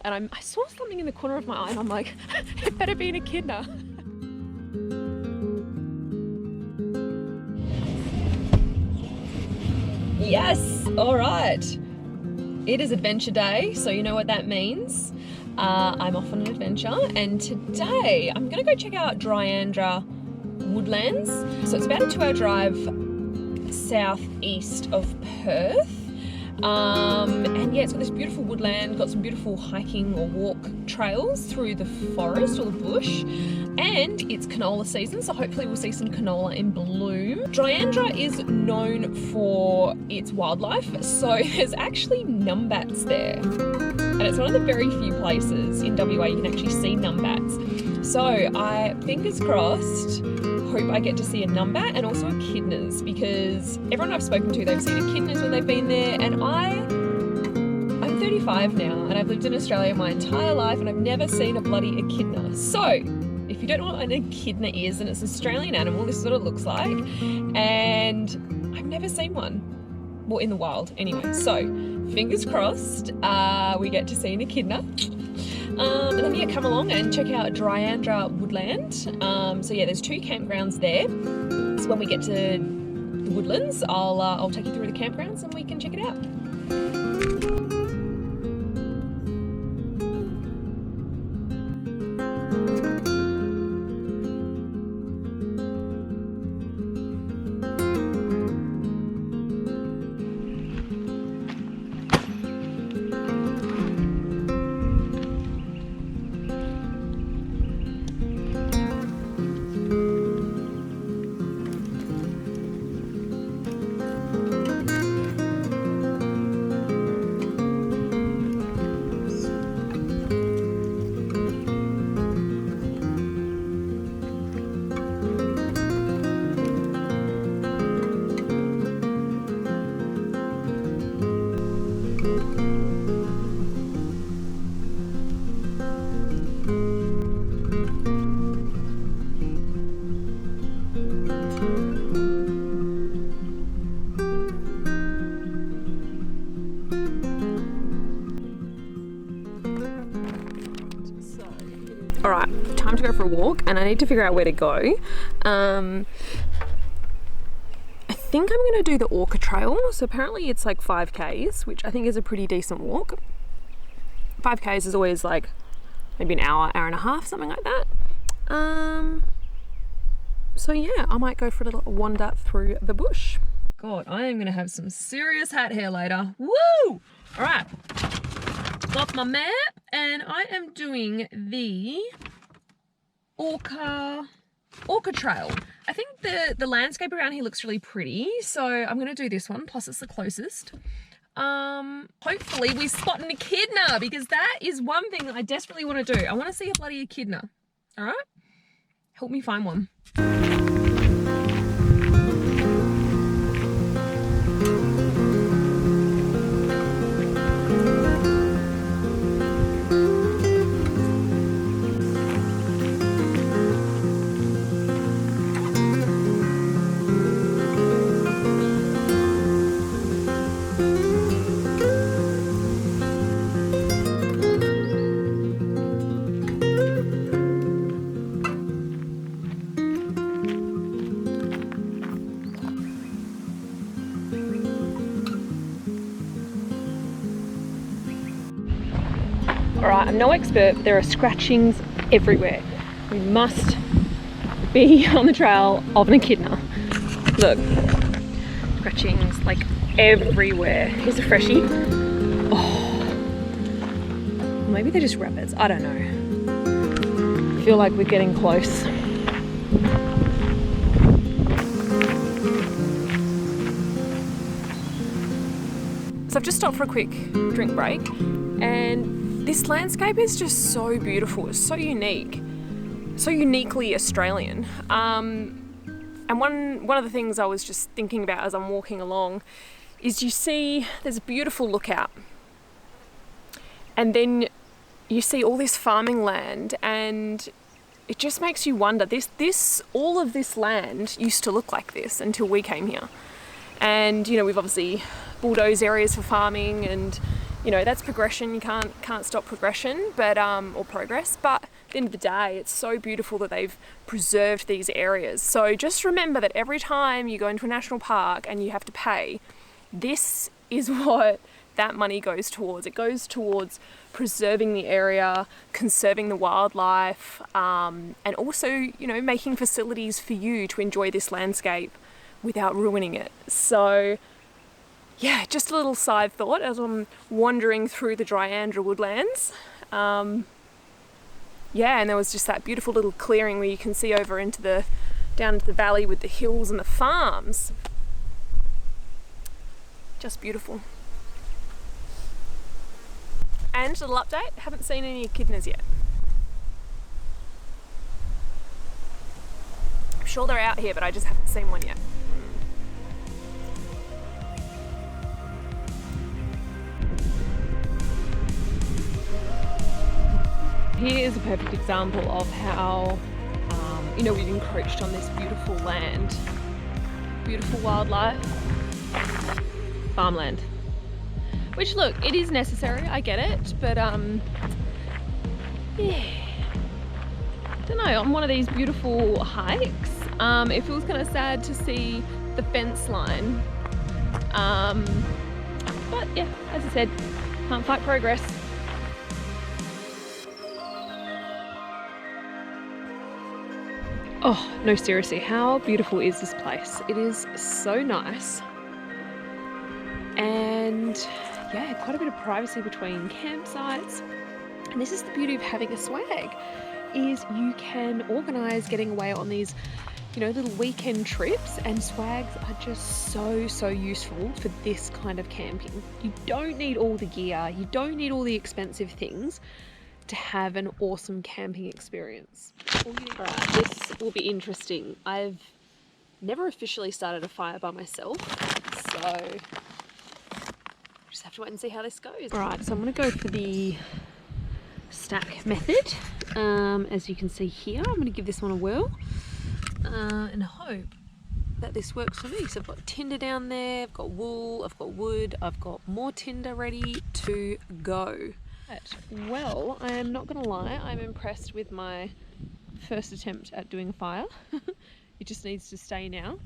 And I saw something in the corner of my eye and I'm like, it better be an echidna. Yes, all right. It is adventure day, so you know what that means. I'm off on an adventure, and today I'm gonna go check out Dryandra Woodlands. So it's about a 2-hour drive southeast of Perth. And yeah, it's got this beautiful woodland, got some beautiful hiking or walk trails through the forest or the bush, and it's canola season, so hopefully we'll see some canola in bloom. Dryandra is known for its wildlife, so there's actually numbats there, and it's one of the very few places in WA you can actually see numbats. So I, fingers crossed, hope I get to see a numbat and also echidnas, because everyone I've spoken to, they've seen echidnas when they've been there, and I'm 35 now and I've lived in Australia my entire life and I've never seen a bloody echidna. So if you don't know what an echidna is, and it's an Australian animal, this is what it looks like, and I've never seen one, well, in the wild anyway. So fingers crossed we get to see an echidna. And then yeah, come along and check out Dryandra Woodland. So yeah, there's 2 campgrounds there. So when we get to the woodlands, I'll take you through the campgrounds and we can check it out. All right, time to go for a walk, and I need to figure out where to go. I think I'm gonna do the Orca Trail. So apparently it's like 5Ks, which I think is a pretty decent walk. 5Ks is always like maybe an hour, hour and a half, something like that. So yeah, I might go for a little wander through the bush. God, I am gonna have some serious hat hair later. Woo! All right. Got my map, and I am doing the Orca Trail. I think the landscape around here looks really pretty, so I'm gonna do this one, plus it's the closest. Hopefully we spot an echidna, because that is one thing that I desperately want to do. I want to see a bloody echidna. All right? Help me find one. Alright, I'm no expert, but there are scratchings everywhere. We must be on the trail of an echidna. Look, scratchings like everywhere. Here's a freshie. Oh, maybe they're just rabbits, I don't know. I feel like we're getting close. So I've just stopped for a quick drink break, and this landscape is just so beautiful. It's so unique, so uniquely Australian. And one of the things I was just thinking about as I'm walking along is there's a beautiful lookout, and then you see all this farming land, and it just makes you wonder, all of this land used to look like this until we came here. And you know, we've obviously bulldozed areas for farming, and you know, that's progression. You can't stop progression, but or progress. But at the end of the day, it's so beautiful that they've preserved these areas. So just remember that every time you go into a national park and you have to pay, this is what that money goes towards. It goes towards preserving the area, conserving the wildlife, and also, you know, making facilities for you to enjoy this landscape without ruining it. So yeah, just a little side thought as I'm wandering through the Dryandra Woodlands. Yeah, and there was just that beautiful little clearing where you can see over down into the valley with the hills and the farms. Just beautiful. And little update, haven't seen any echidnas yet. I'm sure they're out here, but I just haven't seen one yet. Here is a perfect example of how, you know, we've encroached on this beautiful land, beautiful wildlife, farmland. Which, look, it is necessary, I get it, but yeah, don't know, on one of these beautiful hikes, it feels kind of sad to see the fence line, but yeah, as I said, can't fight progress. Oh, no, seriously, how beautiful is this place? It is so nice. And yeah, quite a bit of privacy between campsites. And this is the beauty of having a swag, is you can organise getting away on these, you know, little weekend trips, and swags are just so useful for this kind of camping. You don't need all the gear, you don't need all the expensive things to have an awesome camping experience. Alright, this will be interesting. I've never officially started a fire by myself, so just have to wait and see how this goes. Alright, so I'm going to go for the stack method. As you can see here, I'm going to give this one a whirl and hope that this works for me. So I've got tinder down there, I've got wool, I've got wood, I've got more tinder ready to go. Well, I am not going to lie, I'm impressed with my first attempt at doing a fire. It just needs to stay now.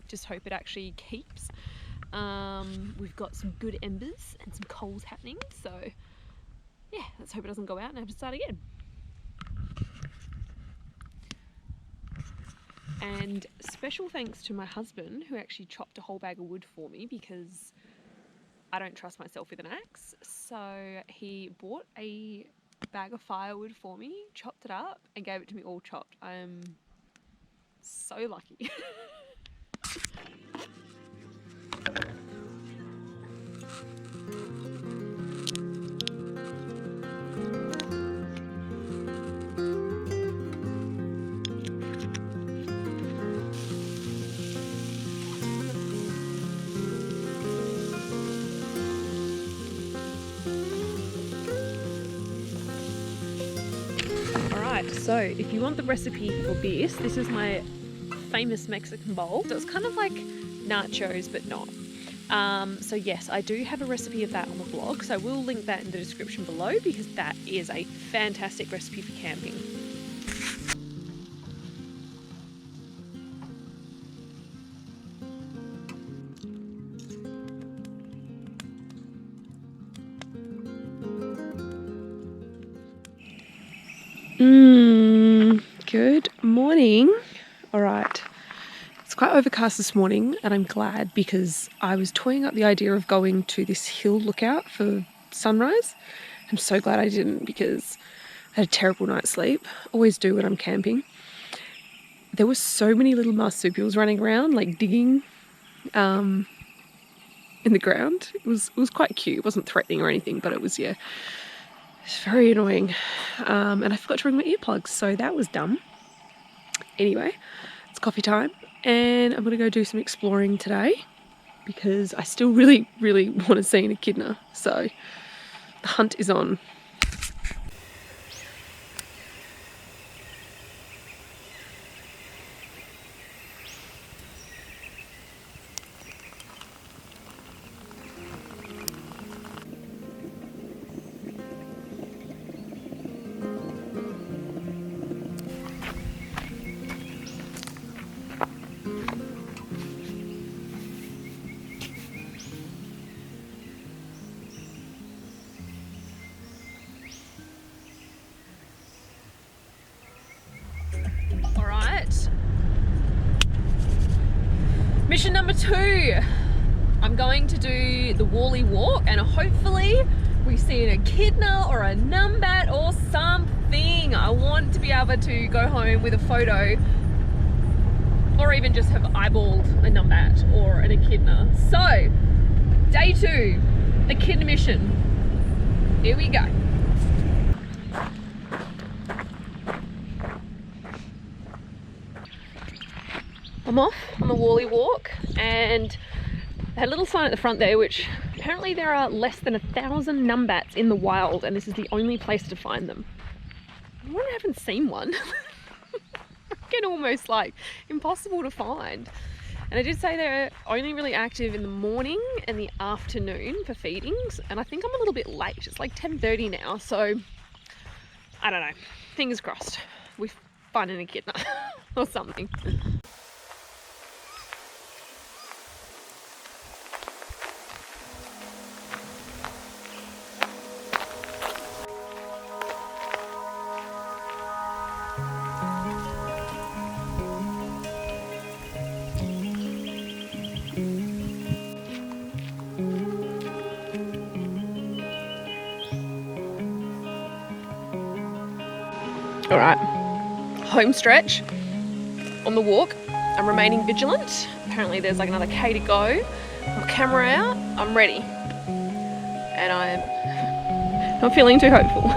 Just hope it actually keeps. We've got some good embers and some coals happening, so yeah, let's hope it doesn't go out and I have to start again. And special thanks to my husband, who actually chopped a whole bag of wood for me, because I don't trust myself with an axe. So he bought a bag of firewood for me, chopped it up and gave it to me all chopped. I am so lucky. So if you want the recipe for this is my famous Mexican bowl. So it's kind of like nachos, but not. So yes, I do have a recipe of that on the blog, so we'll link that in the description below, because that is a fantastic recipe for camping. Good morning. All right. It's quite overcast this morning, and I'm glad, because I was toying up the idea of going to this hill lookout for sunrise. I'm so glad I didn't, because I had a terrible night's sleep. Always do when I'm camping. There were so many little marsupials running around, like digging in the ground. It was quite cute. It wasn't threatening or anything, but it was, yeah, it's very annoying. And I forgot to bring my earplugs, so that was dumb. Anyway, it's coffee time, and I'm going to go do some exploring today, because I still really want to see an echidna, so the hunt is on. Mission number 2. I'm going to do the Wally walk and hopefully we see an echidna or a numbat or something. I want to be able to go home with a photo or even just have eyeballed a numbat or an echidna. So, day 2, echidna mission. Here we go. I'm off on the Wally walk and I had a little sign at the front there which apparently there are less than 1,000 numbats in the wild and this is the only place to find them. I haven't seen one. Get almost like impossible to find. And I did say they're only really active in the morning and the afternoon for feedings and I think I'm a little bit late. It's like 10:30 now, so I don't know. Fingers crossed we find an echidna or something. All right, home stretch on the walk. I'm remaining vigilant. Apparently there's like another K to go. My camera out, I'm ready. And I'm not feeling too hopeful.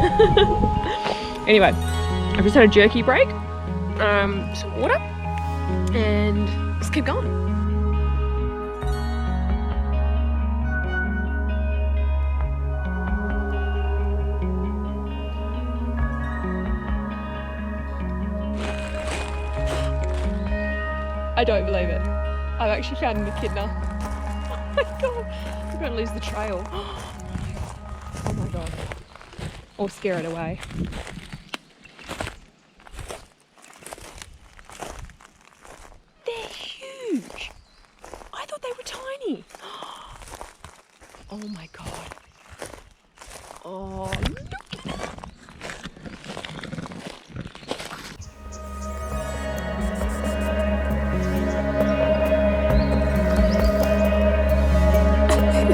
Anyway, I've just had a jerky break, some water, and let's keep going. I don't believe it. I've actually found an echidna. Oh my god. I'm going to lose the trail. Oh my god. Or scare it away. They're huge. I thought they were tiny. Oh my god. Oh, look.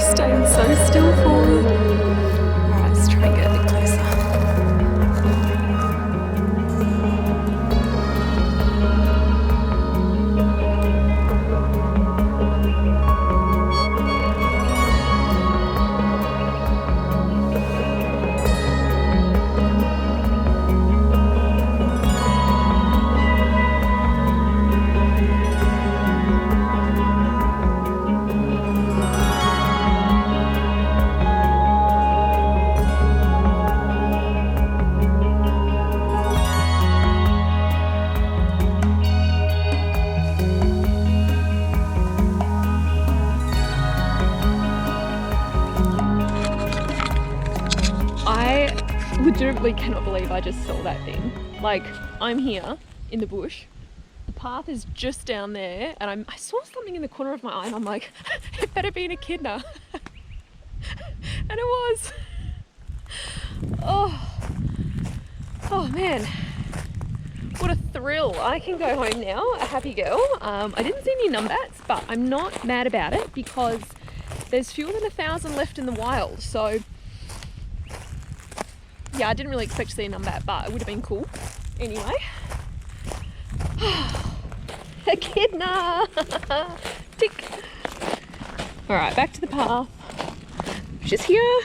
Staying so still for me. Alright, let's try and get a bit closer. Legitimately cannot believe I just saw that thing. Like, I'm here in the bush, the path is just down there, and I saw something in the corner of my eye and I'm like, it better be an echidna. And it was. Oh man, what a thrill. I can go home now, a happy girl. I didn't see any numbats, but I'm not mad about it because there's fewer than 1,000 left in the wild, so yeah, I didn't really expect to see a numbat, but it would have been cool. Anyway. Echidna! Tick! Alright, back to the path. Just here.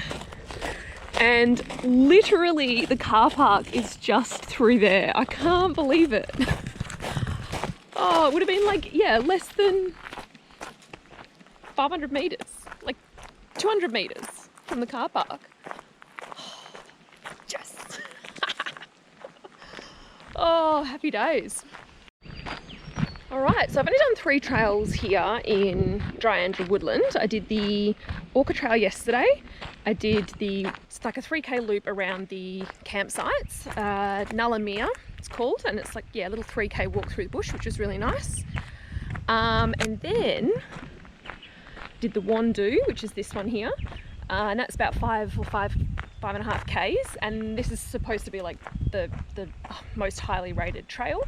And literally the car park is just through there. I can't believe it. Oh, it would have been like, yeah, less than 500 meters. Like 200 meters from the car park. Oh, happy days. Alright, so I've only done 3 trails here in Dryandra Woodland. I did the Orca Trail yesterday. I did it's like a 3k loop around the campsites. Nulla it's called, and it's like, yeah, a little 3k walk through the bush, which was really nice. And then did the Wandoo, which is this one here. And that's about 5.5 Ks, and this is supposed to be like the most highly rated trail.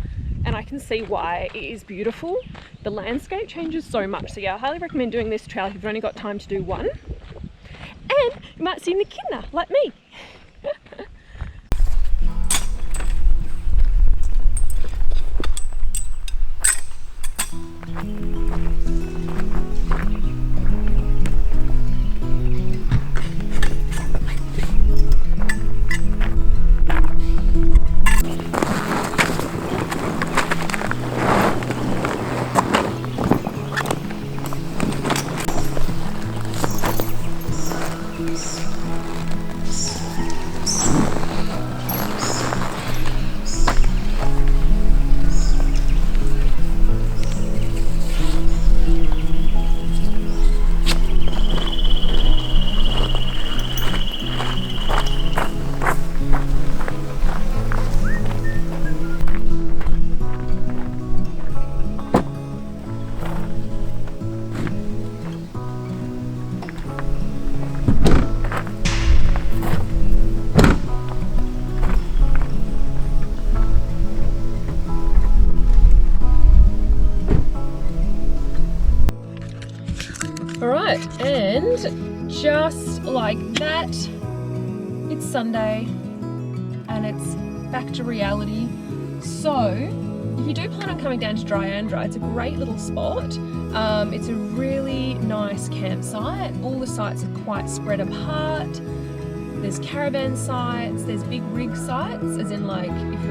and I can see why. It is beautiful. The landscape changes so much. So yeah, I highly recommend doing this trail if you've only got time to do one. And you might see an echidna like me. Alright, and just like that, it's Sunday and it's back to reality. So, if you do plan on coming down to Dryandra, it's a great little spot. It's a really nice campsite. All the sites are quite spread apart. There's caravan sites, there's big rig sites, as in like if you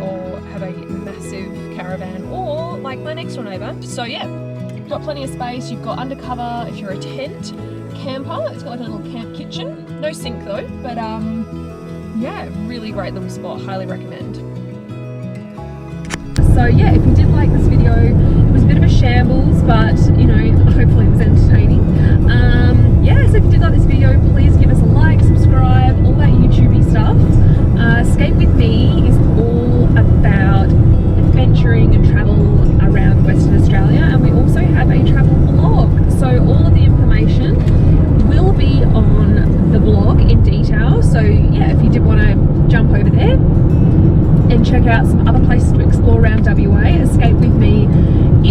have a massive caravan, or like my next door neighbour. So yeah, you've got plenty of space. You've got undercover if you're a tent camper. It's got like a little camp kitchen. No sink though, but yeah, really great little spot. Highly recommend. So yeah, if you did like this video, it was a bit of a shambles, but you know, hopefully it was entertaining. Yeah, so if you did like this video, please give us a like, subscribe, all that YouTubey stuff. Escape with Me is all about adventuring and travel around Western Australia, and we also have a travel blog. So all of the information will be on the blog in detail. So yeah, if you did want to jump over there and check out some other places to explore around WA, Escape With Me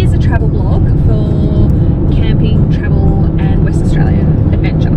is a travel blog for camping, travel and West Australian adventure.